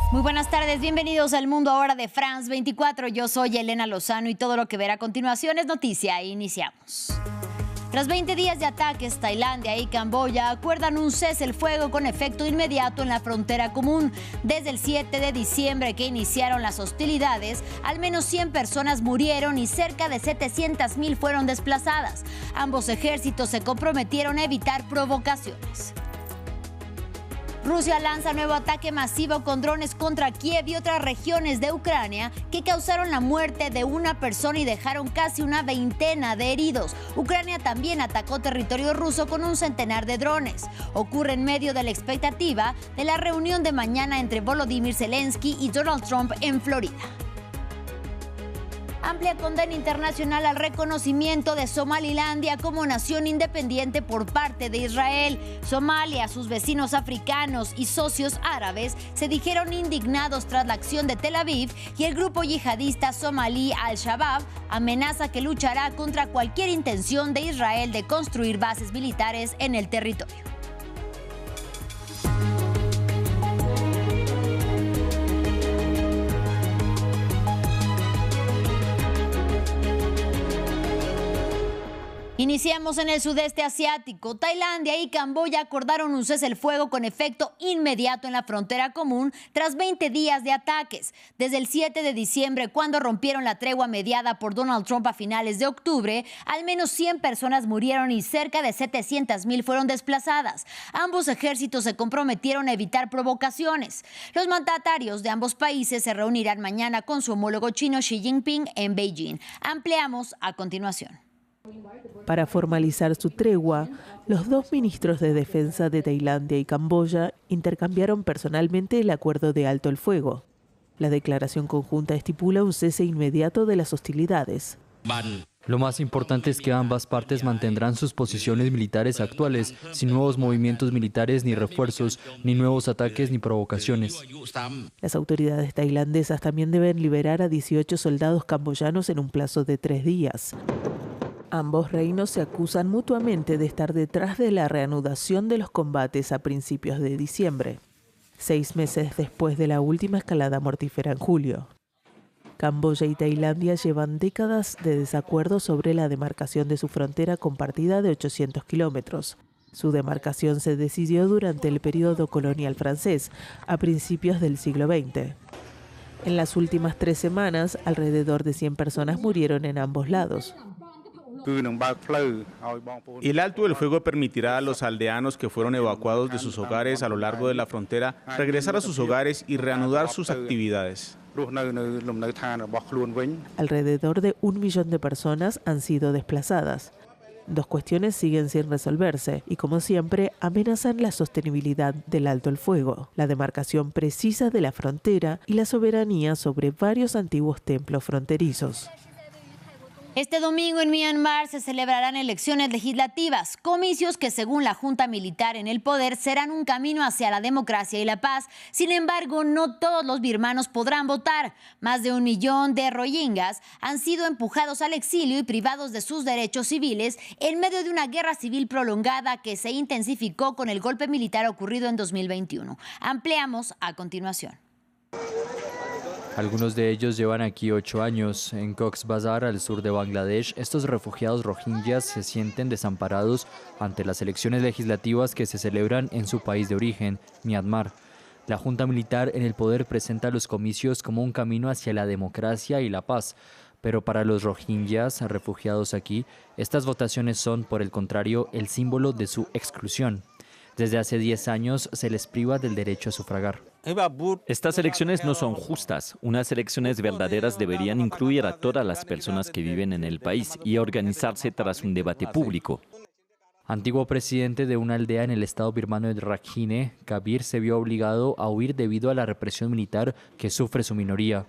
Muy buenas tardes, bienvenidos al Mundo Ahora de France 24. Yo soy Elena Lozano y todo lo que verá a continuación es noticia. Iniciamos. Tras 20 días de ataques, Tailandia y Camboya acuerdan un cese el fuego con efecto inmediato en la frontera común. Desde el 7 de diciembre que iniciaron las hostilidades, al menos 100 personas murieron y cerca de 700,000 fueron desplazadas. Ambos ejércitos se comprometieron a evitar provocaciones. Rusia lanza nuevo ataque masivo con drones contra Kiev y otras regiones de Ucrania que causaron la muerte de una persona y dejaron casi una veintena de heridos. Ucrania también atacó territorio ruso con un centenar de drones. Ocurre en medio de la expectativa de la reunión de mañana entre Volodymyr Zelensky y Donald Trump en Florida. Amplia condena internacional al reconocimiento de Somalilandia como nación independiente por parte de Israel. Somalia, sus vecinos africanos y socios árabes se dijeron indignados tras la acción de Tel Aviv y el grupo yihadista somalí Al-Shabaab amenaza que luchará contra cualquier intención de Israel de construir bases militares en el territorio. Iniciamos en el sudeste asiático. Tailandia y Camboya acordaron un cese el fuego con efecto inmediato en la frontera común tras 20 días de ataques. Desde el 7 de diciembre, cuando rompieron la tregua mediada por Donald Trump a finales de octubre, al menos 100 personas murieron y cerca de 700,000 fueron desplazadas. Ambos ejércitos se comprometieron a evitar provocaciones. Los mandatarios de ambos países se reunirán mañana con su homólogo chino Xi Jinping en Beijing. Ampliamos a continuación. Para formalizar su tregua, los dos ministros de Defensa de Tailandia y Camboya intercambiaron personalmente el acuerdo de alto el fuego. La declaración conjunta estipula un cese inmediato de las hostilidades. Lo más importante es que ambas partes mantendrán sus posiciones militares actuales, sin nuevos movimientos militares ni refuerzos, ni nuevos ataques ni provocaciones. Las autoridades tailandesas también deben liberar a 18 soldados camboyanos en un plazo de 3 días. Ambos reinos se acusan mutuamente de estar detrás de la reanudación de los combates a principios de diciembre, 6 meses después de la última escalada mortífera en julio. Camboya y Tailandia llevan décadas de desacuerdo sobre la demarcación de su frontera compartida de 800 kilómetros. Su demarcación se decidió durante el periodo colonial francés, a principios del siglo XX. En las últimas 3 semanas, alrededor de 100 personas murieron en ambos lados. El alto del fuego permitirá a los aldeanos que fueron evacuados de sus hogares a lo largo de la frontera regresar a sus hogares y reanudar sus actividades. Alrededor de 1 millón de personas han sido desplazadas. 2 cuestiones siguen sin resolverse y, como siempre, amenazan la sostenibilidad del alto el fuego, la demarcación precisa de la frontera y la soberanía sobre varios antiguos templos fronterizos. Este domingo en Myanmar se celebrarán elecciones legislativas, comicios que según la junta militar en el poder serán un camino hacia la democracia y la paz. Sin embargo, no todos los birmanos podrán votar. Más de 1 millón de rohingyas han sido empujados al exilio y privados de sus derechos civiles en medio de una guerra civil prolongada que se intensificó con el golpe militar ocurrido en 2021. Ampliamos a continuación. Algunos de ellos llevan aquí 8 años. En Cox's Bazar, al sur de Bangladesh, estos refugiados rohingyas se sienten desamparados ante las elecciones legislativas que se celebran en su país de origen, Myanmar. La junta militar en el poder presenta los comicios como un camino hacia la democracia y la paz. Pero para los rohingyas refugiados aquí, estas votaciones son, por el contrario, el símbolo de su exclusión. Desde hace 10 años se les priva del derecho a sufragar. Estas elecciones no son justas. Unas elecciones verdaderas deberían incluir a todas las personas que viven en el país y organizarse tras un debate público. Antiguo presidente de una aldea en el estado birmano de Rakhine, Kabir se vio obligado a huir debido a la represión militar que sufre su minoría.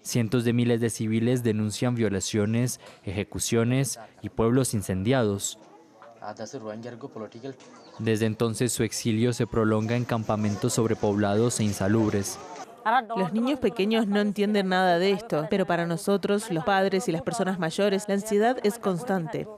Cientos de miles de civiles denuncian violaciones, ejecuciones y pueblos incendiados. Desde entonces su exilio se prolonga en campamentos sobrepoblados e insalubres. Los niños pequeños no entienden nada de esto, pero para nosotros, los padres y las personas mayores, la ansiedad es constante.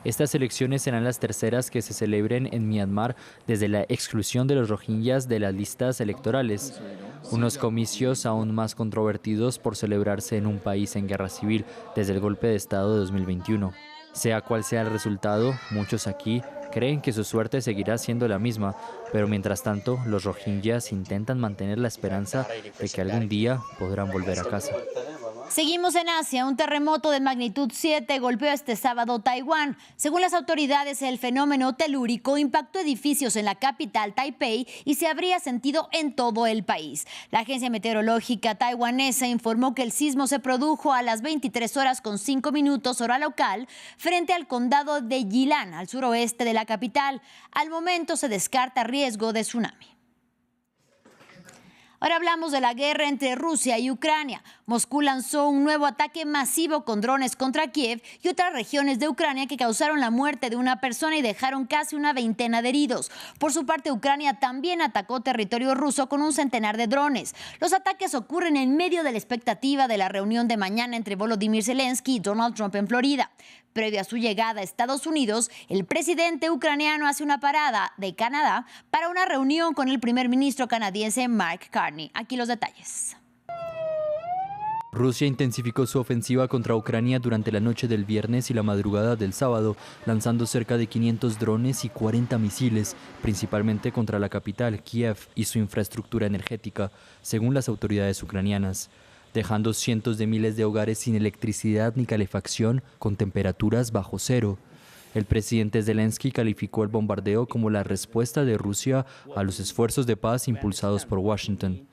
Estas elecciones serán las terceras que se celebren en Myanmar desde la exclusión de los rohingyas de las listas electorales. Unos comicios aún más controvertidos por celebrarse en un país en guerra civil desde el golpe de Estado de 2021. Sea cual sea el resultado, muchos aquí creen que su suerte seguirá siendo la misma, pero mientras tanto, los rohingyas intentan mantener la esperanza de que algún día podrán volver a casa. Seguimos en Asia. Un terremoto de magnitud 7 golpeó este sábado Taiwán. Según las autoridades, el fenómeno telúrico impactó edificios en la capital, Taipei, y se habría sentido en todo el país. La agencia meteorológica taiwanesa informó que el sismo se produjo a las 23:05 hora local, frente al condado de Yilan, al suroeste de la capital. Al momento se descarta riesgo de tsunami. Ahora hablamos de la guerra entre Rusia y Ucrania. Moscú lanzó un nuevo ataque masivo con drones contra Kiev y otras regiones de Ucrania que causaron la muerte de una persona y dejaron casi una veintena de heridos. Por su parte, Ucrania también atacó territorio ruso con un centenar de drones. Los ataques ocurren en medio de la expectativa de la reunión de mañana entre Volodymyr Zelensky y Donald Trump en Florida. Previo a su llegada a Estados Unidos, el presidente ucraniano hace una parada de Canadá para una reunión con el primer ministro canadiense Mark Carney. Aquí los detalles. Rusia intensificó su ofensiva contra Ucrania durante la noche del viernes y la madrugada del sábado, lanzando cerca de 500 drones y 40 misiles, principalmente contra la capital, Kiev, y su infraestructura energética, según las autoridades ucranianas, dejando cientos de miles de hogares sin electricidad ni calefacción, con temperaturas bajo cero. El presidente Zelensky calificó el bombardeo como la respuesta de Rusia a los esfuerzos de paz impulsados por Washington.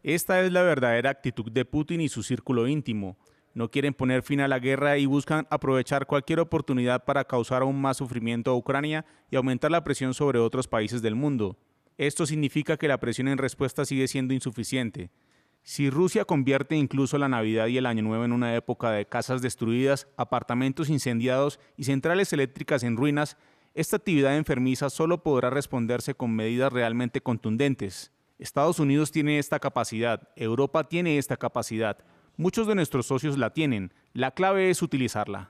Esta es la verdadera actitud de Putin y su círculo íntimo. No quieren poner fin a la guerra y buscan aprovechar cualquier oportunidad para causar aún más sufrimiento a Ucrania y aumentar la presión sobre otros países del mundo. Esto significa que la presión en respuesta sigue siendo insuficiente. Si Rusia convierte incluso la Navidad y el Año Nuevo en una época de casas destruidas, apartamentos incendiados y centrales eléctricas en ruinas, esta actividad enfermiza solo podrá responderse con medidas realmente contundentes. Estados Unidos tiene esta capacidad, Europa tiene esta capacidad, muchos de nuestros socios la tienen, la clave es utilizarla.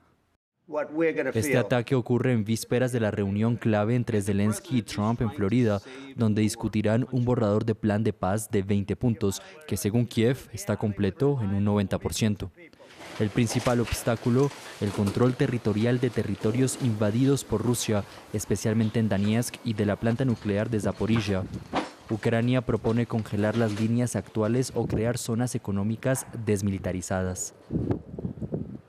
Este ataque ocurre en vísperas de la reunión clave entre Zelensky y Trump en Florida, donde discutirán un borrador de plan de paz de 20 puntos, que según Kiev está completo en un 90%. El principal obstáculo, el control territorial de territorios invadidos por Rusia, especialmente en Donetsk y de la planta nuclear de Zaporizhia. Ucrania propone congelar las líneas actuales o crear zonas económicas desmilitarizadas.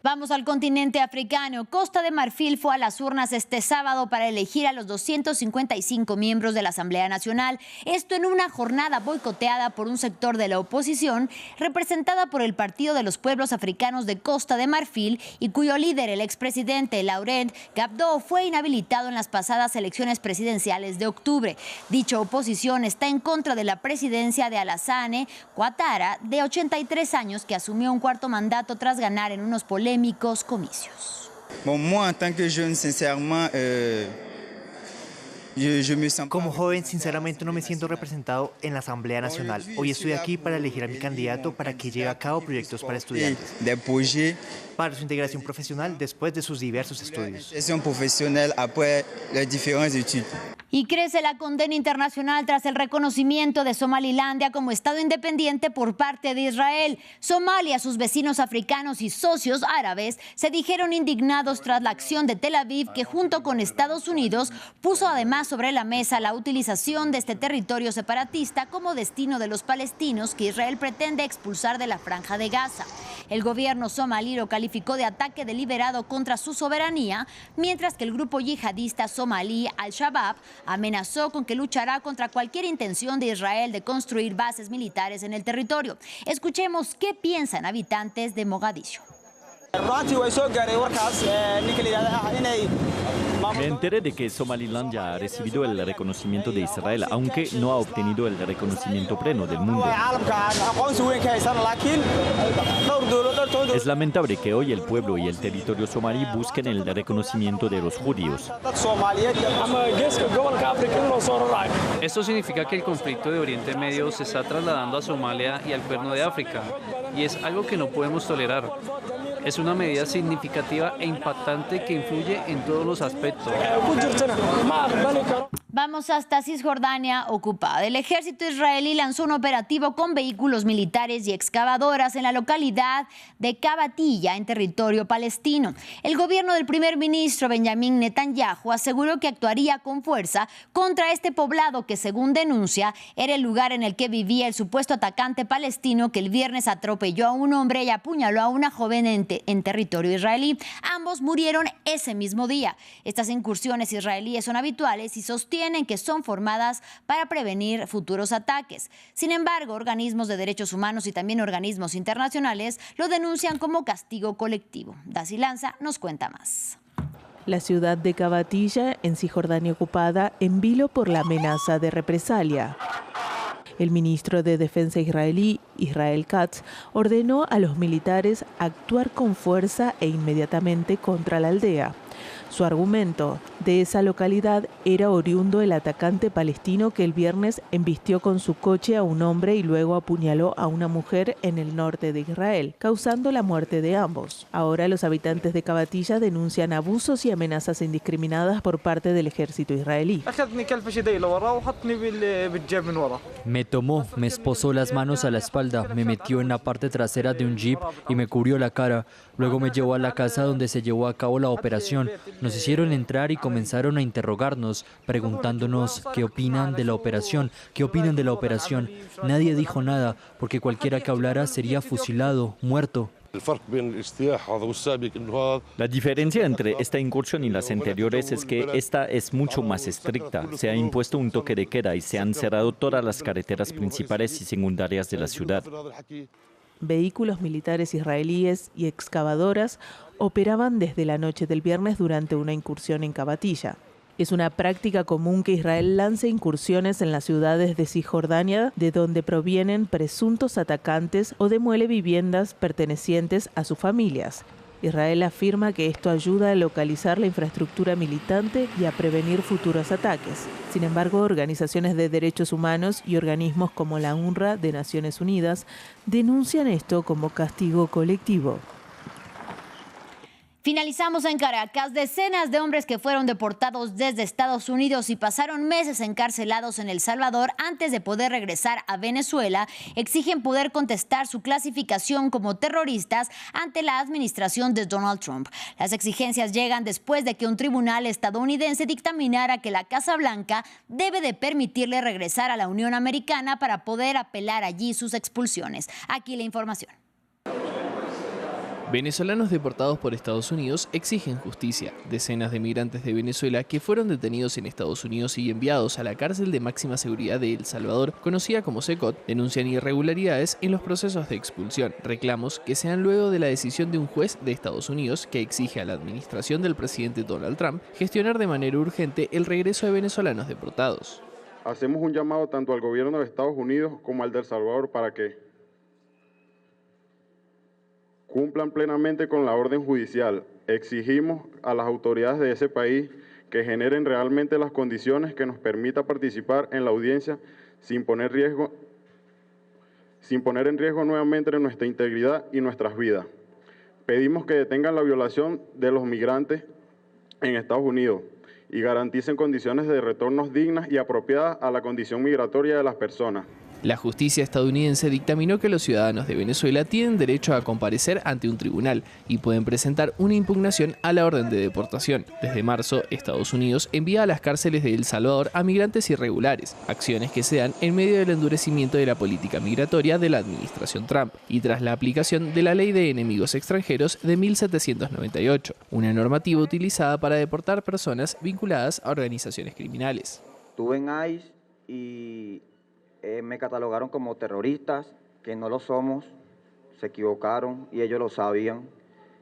Vamos al continente africano. Costa de Marfil fue a las urnas este sábado para elegir a los 255 miembros de la Asamblea Nacional. Esto en una jornada boicoteada por un sector de la oposición, representada por el Partido de los Pueblos Africanos de Costa de Marfil, y cuyo líder, el expresidente Laurent Gbagbo, fue inhabilitado en las pasadas elecciones presidenciales de octubre. Dicha oposición está en contra de la presidencia de Alassane Ouattara, de 83 años, que asumió un cuarto mandato tras ganar en unos polémicos comicios. Como joven, sinceramente no me siento representado en la Asamblea Nacional. Hoy estoy aquí para elegir a mi candidato para que lleve a cabo proyectos para estudiantes, para su integración profesional después de sus diversos estudios. Y crece la condena internacional tras el reconocimiento de Somalilandia como Estado independiente por parte de Israel. Somalia, sus vecinos africanos y socios árabes se dijeron indignados tras la acción de Tel Aviv, que junto con Estados Unidos puso además sobre la mesa la utilización de este territorio separatista como destino de los palestinos que Israel pretende expulsar de la Franja de Gaza. El gobierno somalí lo calificó de ataque deliberado contra su soberanía, mientras que el grupo yihadista somalí Al-Shabaab amenazó con que luchará contra cualquier intención de Israel de construir bases militares en el territorio. Escuchemos qué piensan habitantes de Mogadiscio. Me enteré de que Somaliland ya ha recibido el reconocimiento de Israel, aunque no ha obtenido el reconocimiento pleno del mundo. Es lamentable que hoy el pueblo y el territorio somalí busquen el reconocimiento de los judíos. Esto significa que el conflicto de Oriente Medio se está trasladando a Somalia y al Cuerno de África, y es algo que no podemos tolerar. Es una medida significativa e impactante que influye en todos los aspectos. Vamos hasta Cisjordania ocupada. El ejército israelí lanzó un operativo con vehículos militares y excavadoras en la localidad de Kabatilla, en territorio palestino. El gobierno del primer ministro Benjamín Netanyahu aseguró que actuaría con fuerza contra este poblado que, según denuncia, era el lugar en el que vivía el supuesto atacante palestino que el viernes atropelló a un hombre y apuñaló a una joven en territorio israelí. Ambos murieron ese mismo día. Estas incursiones israelíes son habituales y sostienen que son formadas para prevenir futuros ataques. Sin embargo, organismos de derechos humanos y también organismos internacionales lo denuncian como castigo colectivo. Daisy Lanza nos cuenta más. La ciudad de Kabatilla, en Cisjordania ocupada, en vilo por la amenaza de represalia. El ministro de Defensa israelí, Israel Katz, ordenó a los militares actuar con fuerza e inmediatamente contra la aldea. Su argumento: de esa localidad era oriundo el atacante palestino que el viernes embistió con su coche a un hombre y luego apuñaló a una mujer en el norte de Israel, causando la muerte de ambos. Ahora los habitantes de Kabatilla denuncian abusos y amenazas indiscriminadas por parte del ejército israelí. Me tomó, me esposó las manos a la espalda, me metió en la parte trasera de un jeep y me cubrió la cara. Luego me llevó a la casa donde se llevó a cabo la operación. Nos hicieron entrar y comenzaron a interrogarnos, preguntándonos qué opinan de la operación, qué opinan de la operación. Nadie dijo nada, porque cualquiera que hablara sería fusilado, muerto. La diferencia entre esta incursión y las anteriores es que esta es mucho más estricta. Se ha impuesto un toque de queda y se han cerrado todas las carreteras principales y secundarias de la ciudad. Vehículos militares israelíes y excavadoras operaban desde la noche del viernes durante una incursión en Kabatilla. Es una práctica común que Israel lance incursiones en las ciudades de Cisjordania, de donde provienen presuntos atacantes, o demuele viviendas pertenecientes a sus familias. Israel afirma que esto ayuda a localizar la infraestructura militante y a prevenir futuros ataques. Sin embargo, organizaciones de derechos humanos y organismos como la UNRWA de Naciones Unidas denuncian esto como castigo colectivo. Finalizamos en Caracas. Decenas de hombres que fueron deportados desde Estados Unidos y pasaron meses encarcelados en El Salvador antes de poder regresar a Venezuela exigen poder contestar su clasificación como terroristas ante la administración de Donald Trump. Las exigencias llegan después de que un tribunal estadounidense dictaminara que la Casa Blanca debe de permitirle regresar a la Unión Americana para poder apelar allí sus expulsiones. Aquí la información. Venezolanos deportados por Estados Unidos exigen justicia. Decenas de migrantes de Venezuela que fueron detenidos en Estados Unidos y enviados a la cárcel de máxima seguridad de El Salvador, conocida como SECOT, denuncian irregularidades en los procesos de expulsión. Reclamos que se dan luego de la decisión de un juez de Estados Unidos que exige a la administración del presidente Donald Trump gestionar de manera urgente el regreso de venezolanos deportados. Hacemos un llamado tanto al gobierno de Estados Unidos como al de El Salvador para que cumplan plenamente con la orden judicial. Exigimos a las autoridades de ese país que generen realmente las condiciones que nos permita participar en la audiencia sin poner en riesgo nuevamente nuestra integridad y nuestras vidas. Pedimos que detengan la violación de los migrantes en Estados Unidos y garanticen condiciones de retornos dignas y apropiadas a la condición migratoria de las personas. La justicia estadounidense dictaminó que los ciudadanos de Venezuela tienen derecho a comparecer ante un tribunal y pueden presentar una impugnación a la orden de deportación. Desde marzo, Estados Unidos envía a las cárceles de El Salvador a migrantes irregulares, acciones que se dan en medio del endurecimiento de la política migratoria de la administración Trump y tras la aplicación de la Ley de Enemigos Extranjeros de 1798, una normativa utilizada para deportar personas vinculadas a organizaciones criminales. Estuve en ICE y me catalogaron como terroristas, que no lo somos, se equivocaron y ellos lo sabían.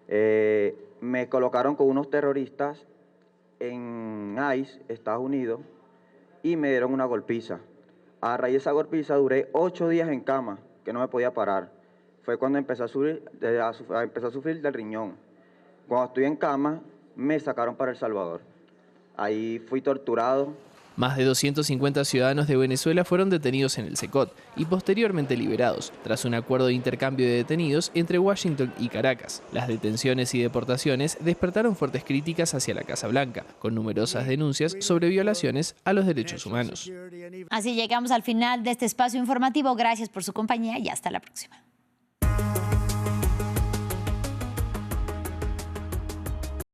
Me colocaron con unos terroristas en ICE, Estados Unidos, y me dieron una golpiza. A raíz de esa golpiza duré 8 días en cama, que no me podía parar. Fue cuando empecé a sufrir del riñón. Cuando estoy en cama, me sacaron para El Salvador. Ahí fui torturado. Más de 250 ciudadanos de Venezuela fueron detenidos en el Secot y posteriormente liberados, tras un acuerdo de intercambio de detenidos entre Washington y Caracas. Las detenciones y deportaciones despertaron fuertes críticas hacia la Casa Blanca, con numerosas denuncias sobre violaciones a los derechos humanos. Así llegamos al final de este espacio informativo. Gracias por su compañía y hasta la próxima.